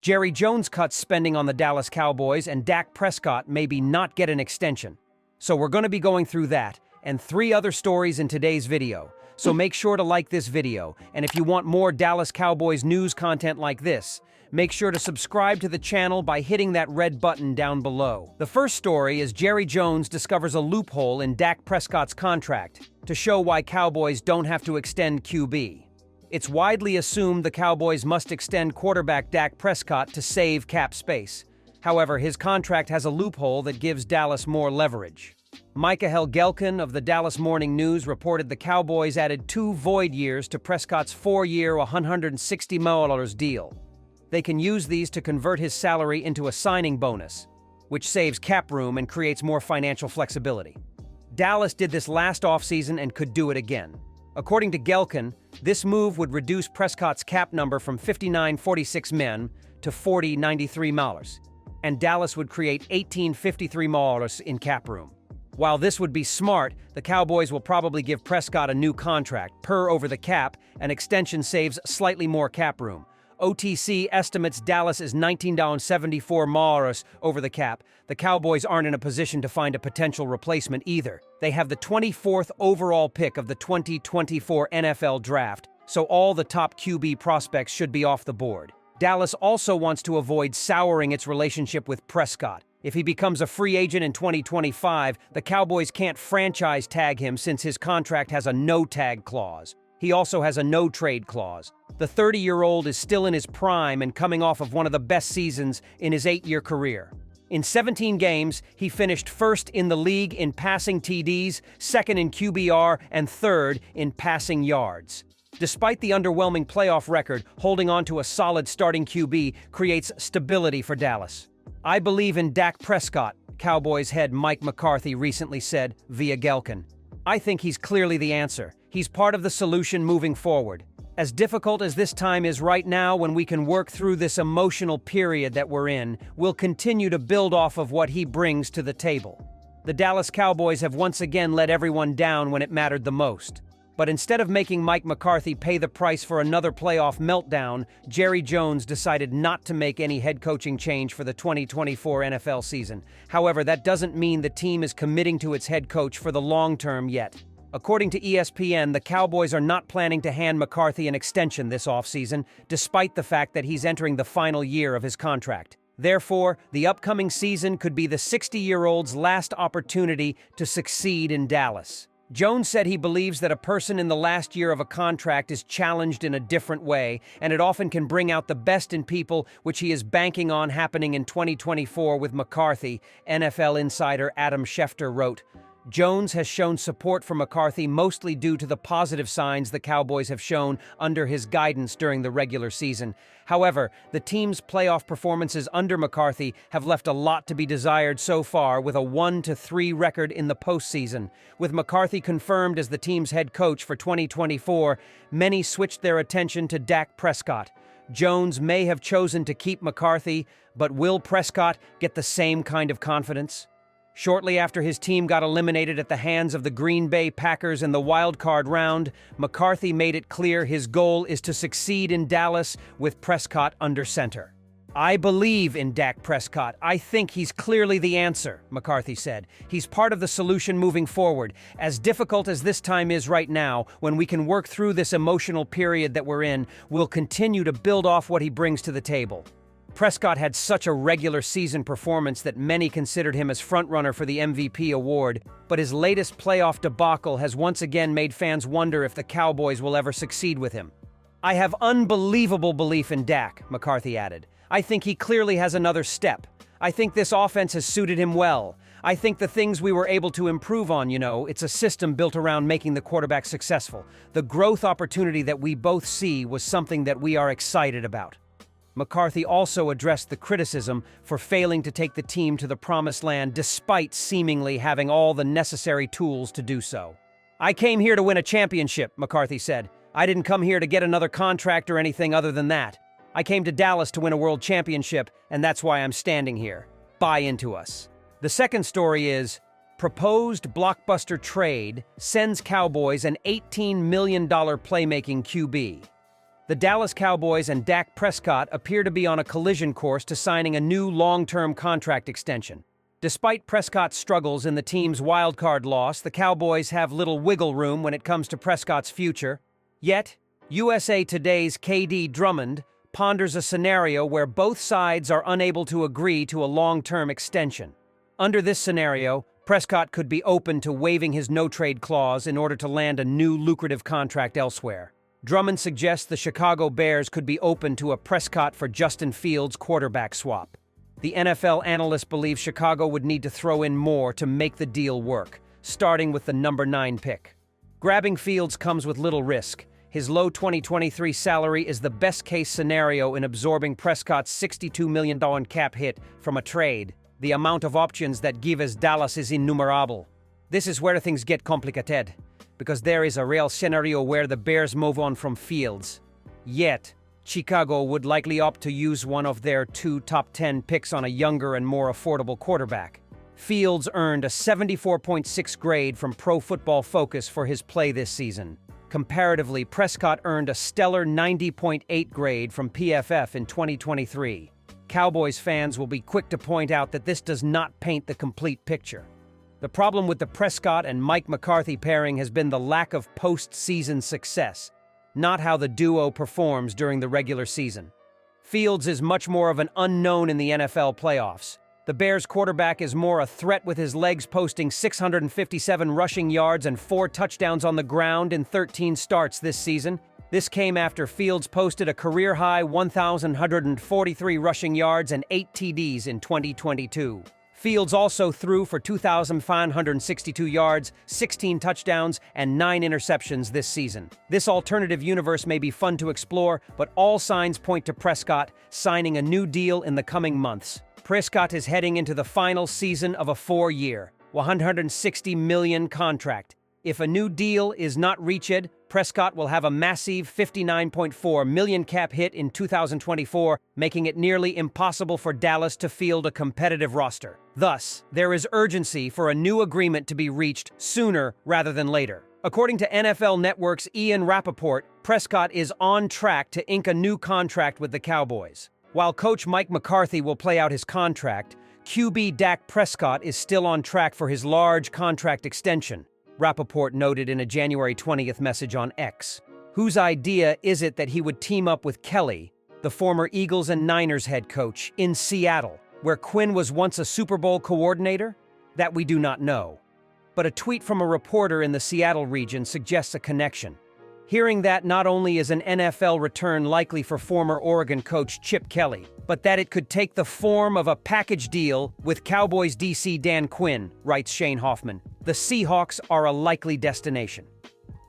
Jerry Jones cuts spending on the Dallas Cowboys, and Dak Prescott maybe not get an extension. So we're going to be going through that and 3 other stories in today's video. So make sure to like this video, and if you want more Dallas Cowboys news content like this, make sure to subscribe to the channel by hitting that red button down below. The first story is Jerry Jones discovers a loophole in Dak Prescott's contract to show why Cowboys don't have to extend QB. It's widely assumed the Cowboys must extend quarterback Dak Prescott to save cap space. However, his contract has a loophole that gives Dallas more leverage. Micah of the Dallas Morning News reported the Cowboys added 2 void years to Prescott's 4-year, $160 million deal. They can use these to convert his salary into a signing bonus, which saves cap room and creates more financial flexibility. Dallas did this last offseason and could do it again. According to Gelkin, this move would reduce Prescott's cap number from $59.46 million to $40.93 million, and Dallas would create $18.53 million in cap room. While this would be smart, the Cowboys will probably give Prescott a new contract, per over the cap, and extension saves slightly more cap room. OTC estimates Dallas is $19.74 million over the cap. The Cowboys aren't in a position to find a potential replacement either. They have the 24th overall pick of the 2024 NFL Draft, so all the top QB prospects should be off the board. Dallas also wants to avoid souring its relationship with Prescott. If he becomes a free agent in 2025, the Cowboys can't franchise tag him since his contract has a no-tag clause. He also has a no-trade clause. The 30-year-old is still in his prime and coming off of one of the best seasons in his 8-year career. In 17 games, he finished first in the league in passing TDs, second in QBR, and third in passing yards. Despite the underwhelming playoff record, holding on to a solid starting QB creates stability for Dallas. "I believe in Dak Prescott," Cowboys head Mike McCarthy recently said via Gelkin. "I think he's clearly the answer. He's part of the solution moving forward. As difficult as this time is right now when we can work through this emotional period that we're in, we'll continue to build off of what he brings to the table." The Dallas Cowboys have once again let everyone down when it mattered the most. But instead of making Mike McCarthy pay the price for another playoff meltdown, Jerry Jones decided not to make any head coaching change for the 2024 NFL season. However, that doesn't mean the team is committing to its head coach for the long term yet. According to ESPN, the Cowboys are not planning to hand McCarthy an extension this offseason, despite the fact that he's entering the final year of his contract. Therefore, the upcoming season could be the 60-year-old's last opportunity to succeed in Dallas. Jones said he believes that a person in the last year of a contract is challenged in a different way, and it often can bring out the best in people, which he is banking on happening in 2024 with McCarthy, NFL insider Adam Schefter wrote. Jones has shown support for McCarthy mostly due to the positive signs the Cowboys have shown under his guidance during the regular season. However, the team's playoff performances under McCarthy have left a lot to be desired so far, with a 1-3 record in the postseason. With McCarthy confirmed as the team's head coach for 2024, many switched their attention to Dak Prescott. Jones may have chosen to keep McCarthy, but will Prescott get the same kind of confidence? Shortly after his team got eliminated at the hands of the Green Bay Packers in the wild-card round, McCarthy made it clear his goal is to succeed in Dallas with Prescott under center. "I believe in Dak Prescott. I think he's clearly the answer," McCarthy said. "He's part of the solution moving forward. As difficult as this time is right now, when we can work through this emotional period that we're in, we'll continue to build off what he brings to the table." Prescott had such a regular season performance that many considered him as frontrunner for the MVP award, but his latest playoff debacle has once again made fans wonder if the Cowboys will ever succeed with him. "I have unbelievable belief in Dak," McCarthy added. "I think he clearly has another step. I think this offense has suited him well. I think the things we were able to improve on, it's a system built around making the quarterback successful. The growth opportunity that we both see was something that we are excited about." McCarthy also addressed the criticism for failing to take the team to the promised land despite seemingly having all the necessary tools to do so. "I came here to win a championship," McCarthy said. "I didn't come here to get another contract or anything other than that. I came to Dallas to win a world championship, and that's why I'm standing here. Buy into us." The second story is, proposed blockbuster trade sends Cowboys an $18 million playmaking QB. The Dallas Cowboys and Dak Prescott appear to be on a collision course to signing a new long-term contract extension. Despite Prescott's struggles in the team's wildcard loss, the Cowboys have little wiggle room when it comes to Prescott's future. Yet, USA Today's KD Drummond ponders a scenario where both sides are unable to agree to a long-term extension. Under this scenario, Prescott could be open to waiving his no-trade clause in order to land a new lucrative contract elsewhere. Drummond suggests the Chicago Bears could be open to a Prescott for Justin Fields quarterback swap. The NFL analyst believes Chicago would need to throw in more to make the deal work, starting with the number 9 pick. Grabbing Fields comes with little risk. His low 2023 salary is the best-case scenario in absorbing Prescott's $62 million cap hit from a trade. The amount of options that give as Dallas is innumerable. This is where things get complicated, because there is a real scenario where the Bears move on from Fields. Yet, Chicago would likely opt to use one of their 2 top 10 picks on a younger and more affordable quarterback. Fields earned a 74.6 grade from Pro Football Focus for his play this season. Comparatively, Prescott earned a stellar 90.8 grade from PFF in 2023. Cowboys fans will be quick to point out that this does not paint the complete picture. The problem with the Prescott and Mike McCarthy pairing has been the lack of postseason success, not how the duo performs during the regular season. Fields is much more of an unknown in the NFL playoffs. The Bears quarterback is more a threat with his legs, posting 657 rushing yards and 4 touchdowns on the ground in 13 starts this season. This came after Fields posted a career-high 1,143 rushing yards and 8 TDs in 2022. Fields also threw for 2,562 yards, 16 touchdowns, and 9 interceptions this season. This alternative universe may be fun to explore, but all signs point to Prescott signing a new deal in the coming months. Prescott is heading into the final season of a 4-year, $160 million contract. If a new deal is not reached, Prescott will have a massive $59.4 million cap hit in 2024, making it nearly impossible for Dallas to field a competitive roster. Thus, there is urgency for a new agreement to be reached sooner rather than later. According to NFL Network's Ian Rappaport, Prescott is on track to ink a new contract with the Cowboys. While coach Mike McCarthy will play out his contract, QB Dak Prescott is still on track for his large contract extension. Rappaport noted in a January 20th message on X. Whose idea is it that he would team up with Kelly, the former Eagles and Niners head coach, in Seattle, where Quinn was once a Super Bowl coordinator? That we do not know. But a tweet from a reporter in the Seattle region suggests a connection. Hearing that not only is an NFL return likely for former Oregon coach Chip Kelly, but that it could take the form of a package deal with Cowboys DC Dan Quinn, writes Shane Hoffman. The Seahawks are a likely destination.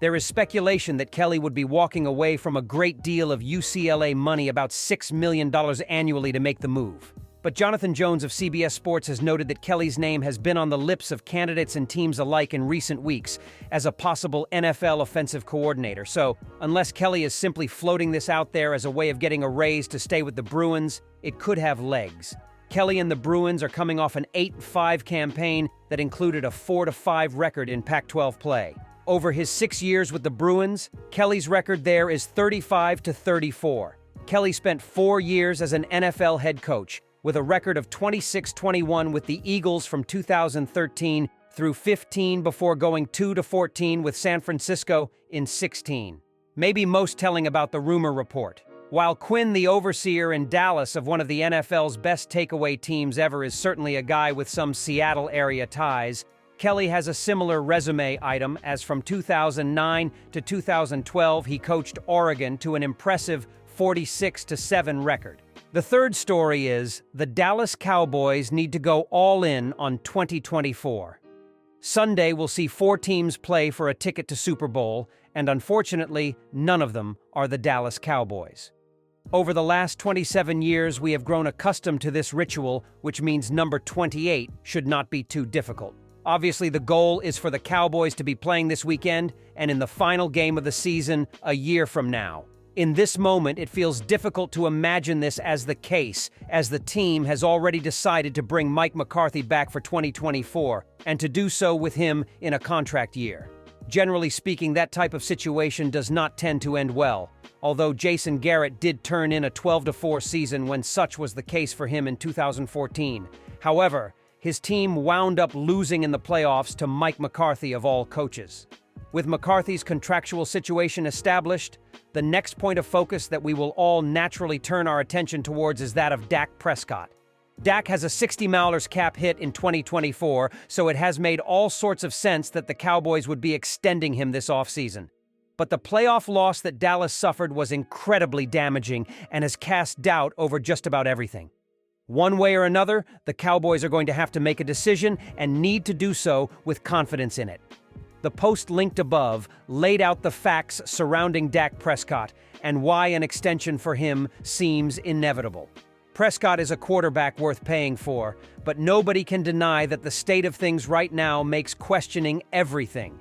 There is speculation that Kelly would be walking away from a great deal of UCLA money, about $6 million annually, to make the move. But Jonathan Jones of CBS Sports has noted that Kelly's name has been on the lips of candidates and teams alike in recent weeks as a possible NFL offensive coordinator. So, unless Kelly is simply floating this out there as a way of getting a raise to stay with the Bruins, it could have legs. Kelly and the Bruins are coming off an 8-5 campaign that included a 4-5 record in Pac-12 play. Over his 6 years with the Bruins, Kelly's record there is 35-34. Kelly spent 4 years as an NFL head coach, with a record of 26-21 with the Eagles from 2013 through 15 before going 2-14 with San Francisco in 16. Maybe most telling about the rumor report. While Quinn, the overseer in Dallas of one of the NFL's best takeaway teams ever, is certainly a guy with some Seattle area ties, Kelly has a similar resume item, as from 2009 to 2012 he coached Oregon to an impressive 46-7 record. The third story is the Dallas Cowboys need to go all in on 2024. Sunday will see 4 teams play for a ticket to Super Bowl, and unfortunately, none of them are the Dallas Cowboys. Over the last 27 years, we have grown accustomed to this ritual, which means number 28 should not be too difficult. Obviously, the goal is for the Cowboys to be playing this weekend and in the final game of the season a year from now. In this moment, it feels difficult to imagine this as the case, as the team has already decided to bring Mike McCarthy back for 2024, and to do so with him in a contract year. Generally speaking, that type of situation does not tend to end well, although Jason Garrett did turn in a 12-4 season when such was the case for him in 2014. However, his team wound up losing in the playoffs to Mike McCarthy of all coaches. With McCarthy's contractual situation established, the next point of focus that we will all naturally turn our attention towards is that of Dak Prescott. Dak has a $60 million cap hit in 2024, so it has made all sorts of sense that the Cowboys would be extending him this offseason. But the playoff loss that Dallas suffered was incredibly damaging and has cast doubt over just about everything. One way or another, the Cowboys are going to have to make a decision and need to do so with confidence in it. The post linked above laid out the facts surrounding Dak Prescott and why an extension for him seems inevitable. Prescott is a quarterback worth paying for, but nobody can deny that the state of things right now makes questioning everything.